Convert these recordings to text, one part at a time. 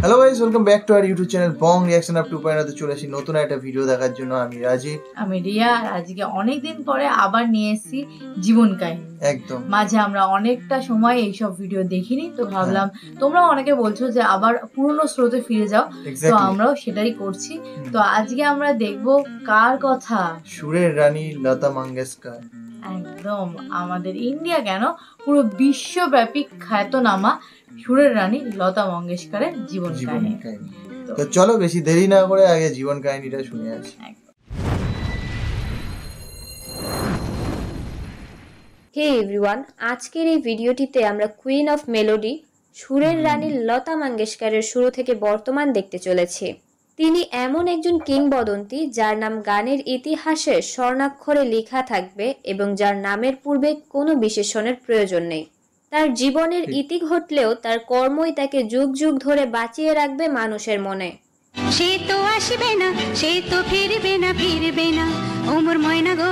Hello guys, welcome back to our YouTube channel Bong reaction up 2.0 চলে আসি নতুন একটা ভিডিও দেখার জন্য। আমি রাজীব, আমি রিয়া। আর আজকে অনেকদিন পরে আবার নিয়ে এসেছি জীবন কাহিনী। একদম মাঝে আমরা অনেকটা সময় এইসব ভিডিও দেখিনি, তো ভাবলাম তোমরা অনেকে বলছো যে আবার পুরনো স্রোতে ফিরে যাও, তো আমরাও সেটাই করছি। তো আজকে আমরা দেখব কার কথা? সুরের রানী লতা মঙ্গেশকর। একদম আমাদের ইন্ডিয়া কেন, পুরো বিশ্বব্যাপী খ্যাতনামা সুরের রানী লতা মঙ্গেশকরের জীবন কাহিনী। তো চলো বেশি দেরি না করে আগে জীবন কাহিনীটা শুনে আসি। হে এভরিওয়ান, আজকের এই ভিডিওটিতে আমরা কুইন অফ মেলোডি সুরের রানী লতা মঙ্গেশকরের শুরু থেকে বর্তমান দেখতে চলেছি। তিনি এমন একজন কিংবদন্তি যার নাম গানের ইতিহাসে স্বর্ণাক্ষরে লেখা থাকবে এবং যার নামের পূর্বে কোনো বিশেষণের প্রয়োজন নেই। তার জীবনের ইতি ঘটলেও তার কর্মই তাকে যুগ যুগ ধরে বাঁচিয়ে রাখবে মানুষের মনে। সে তো আসবে না, সে তো ফিরবে না ওমর ময়না গো।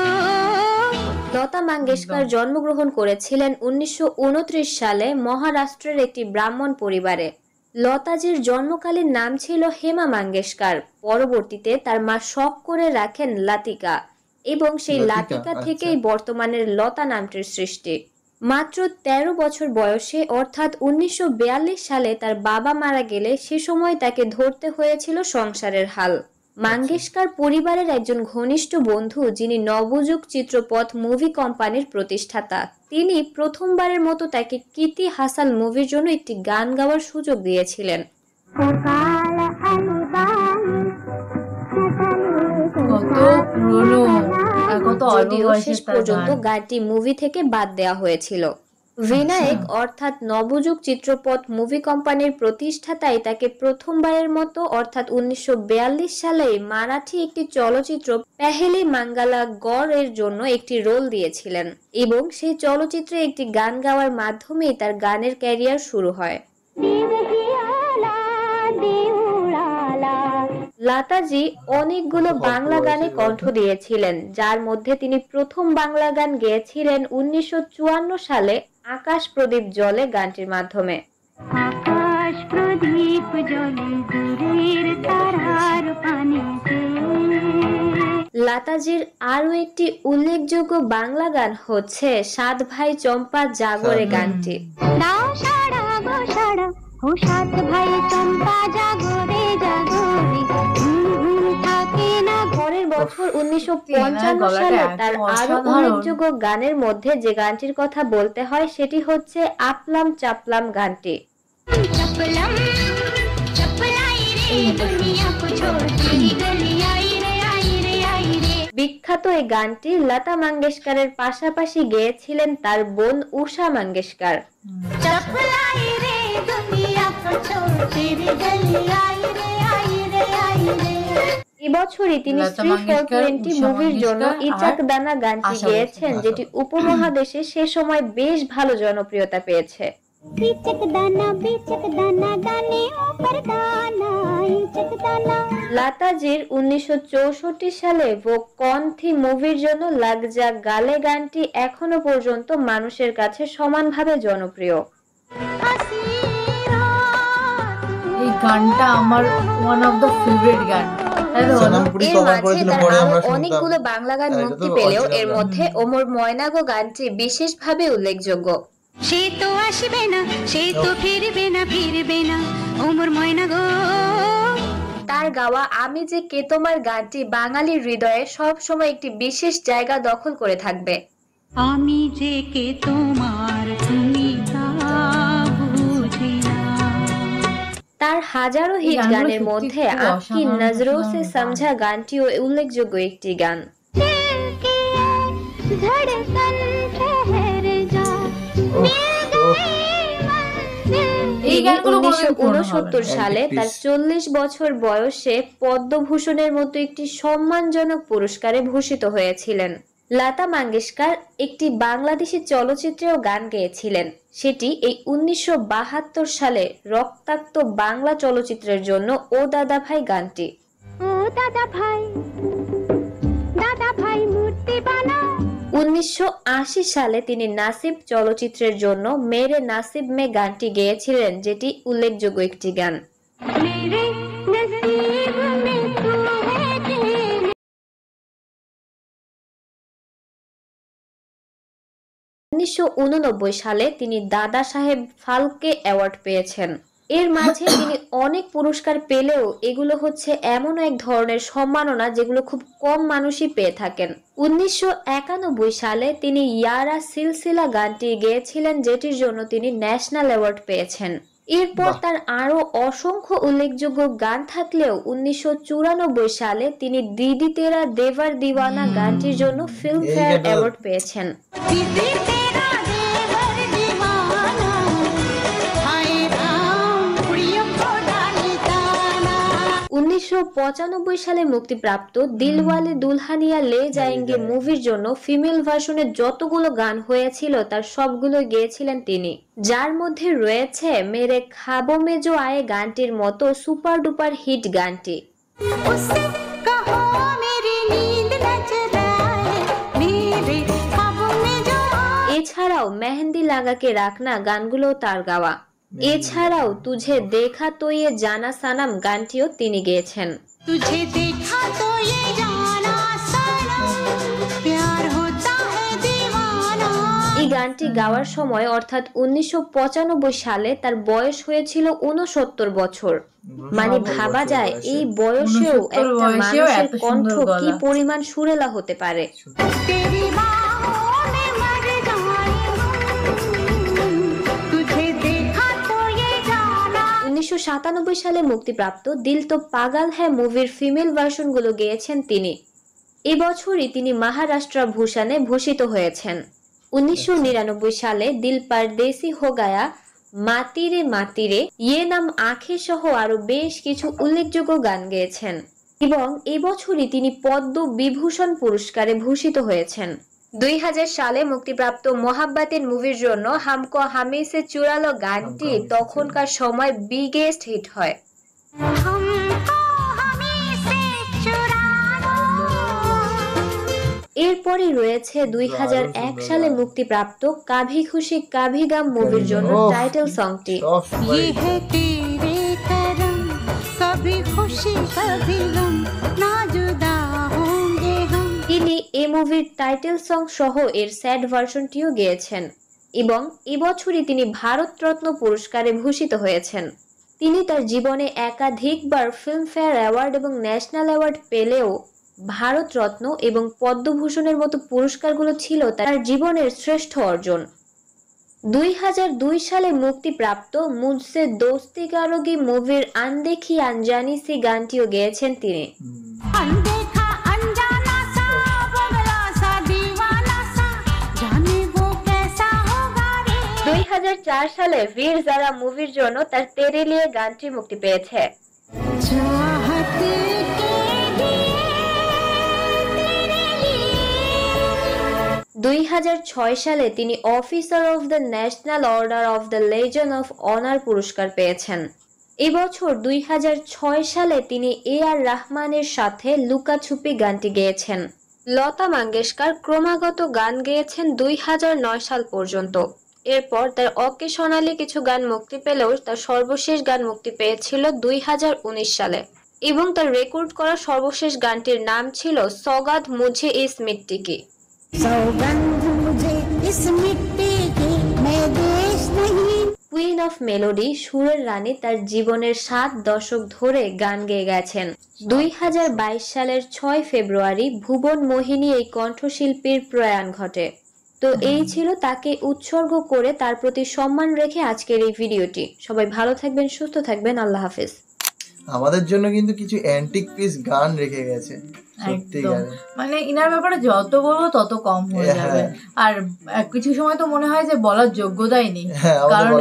লতা মঙ্গেশকর জন্মগ্রহণ করেছিলেন 1929 সালে মহারাষ্ট্রের একটি ব্রাহ্মণ পরিবারে। লতাজির জন্মকালীন নাম ছিল হেমা মঙ্গেশকর। পরবর্তীতে তার মা শখ করে রাখেন লাতিকা এবং সেই লাতিকা থেকেই বর্তমানের লতা নামটির সৃষ্টি। মাত্র 13 বছর বয়সে অর্থাৎ 1942 সালে তার বাবা মারা গেলে সে সময় তাকে ধরতে হয়েছিল সংসারের হাল। মঙ্গেশকর পরিবারের একজন ঘনিষ্ঠ বন্ধু, যিনি নবযুগ চিত্রপট মুভি কোম্পানির প্রতিষ্ঠাতা, তিনি প্রথমবারের মতো তাকে কীতি হাসাল মুভির জন্য একটি গান গাওয়ার সুযোগ দিয়েছিলেন। যদিও শেষ পর্যন্ত গানটি মুভি থেকে বাদ দেওয়া হয়েছিল। বিনায়ক অর্থাৎ নবযুগ চিত্রপট মুভি কোম্পানির প্রতিষ্ঠাতাই তাকে প্রথমবারের মতো অর্থাৎ 1942 সালে মারাঠি একটি চলচ্চিত্র পেহেলি মাঙ্গালা গড় এর জন্য একটি রোল দিয়েছিলেন এবং সেই চলচ্চিত্রে একটি গান গাওয়ার মাধ্যমেই তার গানের ক্যারিয়ার শুরু হয়। লতাজি অনেকগুলো বাংলা গানে কণ্ঠ দিয়েছিলেন, যার মধ্যে তিনি প্রথম বাংলা গান গেয়েছিলেন 1954 সালে আকাশ প্রদীপ জলে গানটির মাধ্যমে। আকাশ প্রদীপ জলে দূরের তারার পানিতে। লতাজির আরো একটি উল্লেখযোগ্য বাংলা গান হচ্ছে সাত ভাই চম্পা জাগরে গানটি। দাও সাড়া গো সাড়া, ও সাত ভাই চম্পা জাগরে জাগরে, থাকে না। পরের বছর 1955 সালে তার আরো উল্লেখযোগ্য গানের মধ্যে যে গানটির কথা বলতে হয় সেটি হচ্ছে আপলাম চাপলাম গানটি। চপলাম চপলাই রে দুনিয়া কো ছোড় তেরি গলি আই রে আই রে আই রে। বিখ্যাত এই গানটি লতা মঙ্গেশকরের পাশাপাশি গেয়েছিলেন তার বোন উষা মঙ্গেশকর। চপলাই রে দুনিয়া কো ছোড় তেরি গলি আই রে আই রে আই রে। এবছরই তিনি শ্রী 420 মুভির জন্য ইচাক দানা গানটি গেয়েছেন, যেটি উপমহাদেশে সে সময় বেশ ভালো জনপ্রিয়তা পেয়েছে। ইচাক দানা দানে উপর দানা ইচাক দানা। লতাজির 1964 সালে वो कौन थी মুভির জন্য লাগ যা গালে গানটি এখনো পর্যন্ত মানুষের কাছে সমানভাবে জনপ্রিয়। এই গানটা আমার ওয়ান অফ দ্য ফেভারিট গান। অনেকগুলো বাংলা গান মুক্তি পেলেও এর মধ্যে ওমর ময়না গো গানটি বিশেষভাবে উল্লেখযোগ্য। সে তো আসবে না, সে তো ফিরবে না ওমর ময়না গো। তার গাওয়া আমি যে কে তোমার গানটি বাঙালির হৃদয়ে সব সময় একটি বিশেষ জায়গা দখল করে থাকবে। আমি যে কে তোমার তুমি তা বুঝি না। তার হাজারো হিট গানের মধ্যে আপকি নজরো সে সমঝা গানটিও উল্লেখযোগ্য একটি গান। তিনি 1969 সালে তার 40 বছর বয়সে পদ্মভূষণের মতো একটি সম্মানজনক পুরস্কারে ভূষিত হয়েছিলেন। লতা মঙ্গেশকর একটি বাংলাদেশি চলচ্চিত্রেও গান গেয়েছিলেন, সেটি এই 1972 সালে রক্তাক্ত বাংলা চলচ্চিত্রের জন্য ও দাদা ভাই গানটি। ও দাদা ভাই মূর্তি বানাও। 1980 সালে তিনি নাসিব চলচ্চিত্রের জন্য মেরে নাসিব মে গানটি গেয়েছিলেন, যেটি উল্লেখযোগ্য একটি গান। मेरे नसीब में तू है तेरे। 1989 সালে তিনি দাদা সাহেব ফালকে অ্যাওয়ার্ড পেয়েছেন। এর মাঝে তিনি অনেক পুরস্কার পেলেও এগুলো হচ্ছে এমন এক ধরনের সম্মাননা যেগুলো খুব কম মানুষই পেয়ে থাকেন। 1991 সালে তিনি ইয়ারা সিলসিলা গানটি গেয়েছিলেন, যেটির জন্য তিনি ন্যাশনাল অ্যাওয়ার্ড পেয়েছেন। এরপর তার আরো অসংখ্য উল্লেখযোগ্য গান থাকলেও 1994 সালে তিনি দিদি তেরা দেভার দিওয়ানা গানটির জন্য ফিল্মফেয়ার অ্যাওয়ার্ড পেয়েছেন। दीदी तेरा देवर दीवाना, हाय राम कुड़ियों को डाली ताना। 1995 সালে মুক্তিপ্রাপ্ত দিলওয়ালে দুলহানিয়া লে যায়েঙ্গে মুভির জন্য ফিমেল ভার্সনে যতগুলো গান হয়েছিল তার সবগুলো গেয়েছিলেন তিনি, যার মধ্যে রয়েছে মেরে খাবো মে জো আয়ে গানটির মতো সুপার ডুপার হিট গানটি। उससे कहो मेरी नींद न चुराए, मेरे ख्वाबों में जो आए। এছাড়াও মেহেন্দি লাগাকে রাখনা গানগুলো তার গাওয়া। এছাড়াও তুঝে দেখা তো ইয়ে জানা সানাম গানটিও তিনি গেয়েছেন। तुझे देखा तो ये जाना सनम, प्यार होता है दीवाना। এই গানটি গাওয়ার সময় অর্থাৎ 1995 সালে তার বয়স হয়েছিল 69 বছর। মানে ভাবা যায় এই বয়সেও 69 একটা বয়সেও মানুষের এত কণ্ঠ সুন্দর কি গলা। পরিমাণ সুরেলা হতে পারে। तेरी बाहों में मर जाए, तुझे देखा तो ये जाना। 1997 সালে মুক্তিপ্রাপ্ত দিল তো পাগল হ্যায় মুভির ফিমেল ভার্সনগুলো গেয়েছেন তিনি। এবছরই তিনি মহারাষ্ট্র ভূষণে ভূষিত হয়েছেন। 1999 সালে দিল পারদেসি হো গায়া, মাতিরে ইয়ে নাম আঁখে সহ আরো বেশ কিছু উল্লেখযোগ্য গান গেয়েছেন এবং এবছরই তিনি পদ্ম বিভূষণ পুরস্কারে ভূষিত হয়েছেন। 2000 সালে মুক্তিপ্রাপ্ত মোহাব্বতের মুভির জন্য হামকো হামি সে চুরালো গানটি তখনকার সময় বিগেস্ট হিট হয়। हमको हमें से चुरा लो। এরপরে রয়েছে 2001 সালে মুক্তিপ্রাপ্ত কাভি খুশি কাভি গাম মুভির জন্য টাইটেল সংটি। সব সবাই ये है तेरे करम, कभी खुशी कभी गम, ना जुदा होंगे हम। তিনি এই মুভির টাইটেল সং সহ এর স্যাড ভার্সনটিও গেয়েছেন এবং এবছরই তিনি ভারতরত্ন পুরস্কারে ভূষিত হয়েছেন। তিনি তার জীবনে একাধিকবার ফিল্মফেয়ার অ্যাওয়ার্ড এবং ন্যাশনাল অ্যাওয়ার্ড পেলেও ভারতরত্ন এবং পদ্মভূষণের মতো পুরস্কারগুলো ছিল তার জীবনের শ্রেষ্ঠ অর্জন। 2002 সালে মুক্তিপ্রাপ্ত মুঝসে দোস্তি কারোগি মুভির আনदेखी अनजानी सी গানটিও গেয়েছেন তিনি। अनदेखा अनजाना सा, बगला सा, दीवाना सा, जाने वो कैसा होगा रे। 2004 সালে वीर जारा মুভির জন্য তার তেরে লিয়ে গানটি মুক্তি পেয়েছে। चाहत के लिए, तेरे लिए। 2006 সালে তিনি officer of the national order of the legend of honour পুরস্কার পেয়েছেন। এবছর 2006 সালে তিনি আর রহমানের সাথে লুকাছুপি গানটি গেয়েছেন। লতা মঙ্গেশকর ক্রমাগত গান গেয়েছেন 2009 সাল পর্যন্ত। এরপর তার অকেশনালি কিছু গান মুক্তি পেলেও তার সর্বশেষ গান মুক্তি পেয়েছিল 2019 সালে এবং তার রেকর্ড করা সর্বশেষ গানটির নাম ছিল সৌগাত মুঝে ইস মিট্টি কি। सौगंध मुझे इस मिट्टी की, मैं देश नहीं। কুইন অফ মেলোডি সুরের রানী তার জীবনের 7 দশক ধরে গান গেয়ে গেছেন। 2022 সালের 6 ফেব্রুয়ারি ভুবন মোহিনী এই কণ্ঠশিল্পীর প্রয়াণ ঘটে। তো এই ছিল তাকে উৎসর্গ করে তার প্রতি সম্মান রেখে আজকের এই ভিডিওটি। সবাই ভালো থাকবেন, সুস্থ থাকবেন, আল্লাহ হাফেজ। আমাদের জন্য কিন্তু কিছু অ্যান্টিক পিস গান রেখে গেছে সত্যিকারে। মানে ইনার ব্যাপারে যত বলবো তত কম হয়ে যাবে। আর কিছু সময় তো মনে হয় যে বলার যোগ্যতাই নেই, কারণ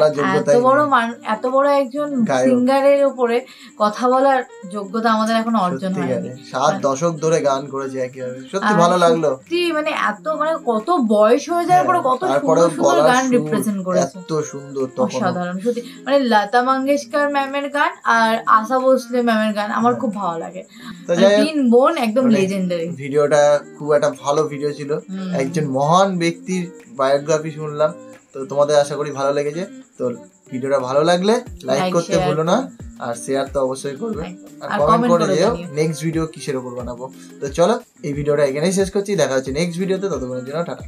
এত বড় একজন সিঙ্গারের উপরে কথা বলার যোগ্যতা আমাদের এখন অর্জন হয়নি। 7 দশক ধরে গান করেছে একেবারে, সত্যি ভালো লাগলো। সত্যি মানে এত মানে কত বয়স হয়ে যাওয়ার পরে কত সুন্দর সুন্দর গান রিপ্রেজেন্ট করেছে, এত সুন্দর তখন অসাধারণ। সত্যি মানে লতা মঙ্গেশকর ম্যামের গান আর আশা ভোসলে ম্যামের গান আমার খুব ভালো লাগে। তিন বোন একদম লেজেন্ডারি। ভিডিওটা খুব একটা ভালো ভিডিও ছিল, একজন মহান ব্যক্তির বায়োগ্রাফি শুনলাম। তো তোমাদের আশা করি ভালো লেগেছে। তো ভিডিওটা ভালো লাগলে লাইক করতে ভুলো না, আর শেয়ার তো অবশ্যই করবে, আর কমেন্ট করে দিও নেক্সট ভিডিও কিসের উপর বানাবো। তো চলো এই ভিডিওটা এখানেই শেষ করছি, দেখা হচ্ছে নেক্সট ভিডিওতে, ততক্ষণের জন্য টাটা।